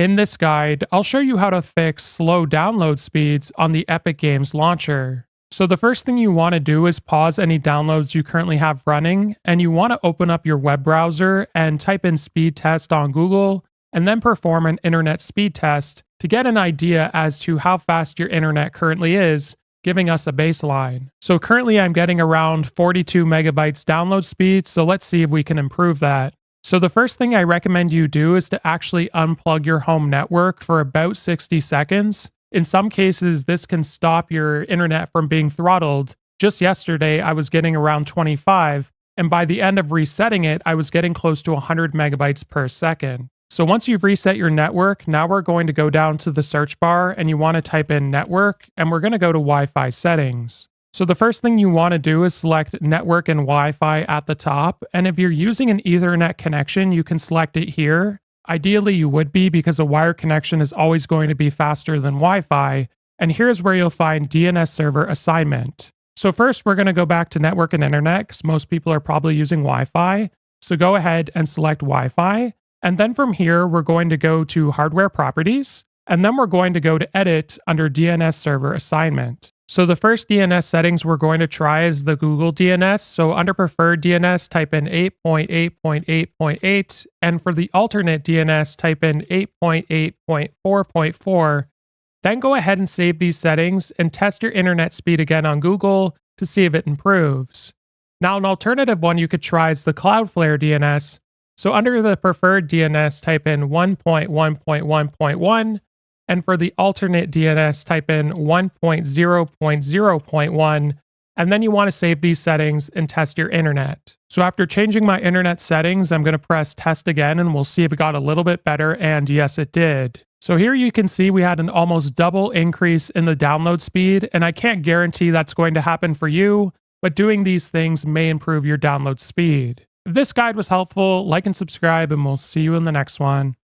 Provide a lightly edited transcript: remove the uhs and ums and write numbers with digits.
In this guide, I'll show you how to fix slow download speeds on the Epic Games launcher. So the first thing you want to do is pause any downloads you currently have running, and you want to open up your web browser and type in speed test on Google, and then perform an internet speed test to get an idea as to how fast your internet currently is, giving us a baseline. So currently I'm getting around 42 megabytes download speed, so let's see if we can improve that. So the first thing I recommend you do is to actually unplug your home network for about 60 seconds. In some cases, this can stop your internet from being throttled. Just yesterday, I was getting around 25, and by the end of resetting it, I was getting close to 100 megabytes per second. So once you've reset your network, now we're going to go down to the search bar and you want to type in network, and we're going to go to Wi-Fi settings. So the first thing you want to do is select network and Wi-Fi at the top, and if you're using an Ethernet connection, you can select it here. Ideally, you would be, because a wired connection is always going to be faster than Wi-Fi, and here's where you'll find DNS server assignment. So first, we're going to go back to network and internet, because most people are probably using Wi-Fi. So go ahead and select Wi-Fi, and then from here, we're going to go to hardware properties, and then we're going to go to edit under DNS server assignment. So the first DNS settings we're going to try is the Google DNS. So under preferred DNS, type in 8.8.8.8, and for the alternate DNS, type in 8.8.4.4. Then go ahead and save these settings and test your internet speed again on Google to see if it improves. Now, an alternative one you could try is the Cloudflare DNS. So under the preferred DNS, type in 1.1.1.1. And for the alternate DNS, type in 1.0.0.1, and then you want to save these settings and test your internet. So after changing my internet settings, I'm going to press test again, and we'll see if it got a little bit better, and yes, it did. So here you can see we had an almost double increase in the download speed, and I can't guarantee that's going to happen for you, but doing these things may improve your download speed. If this guide was helpful, like and subscribe, and we'll see you in the next one.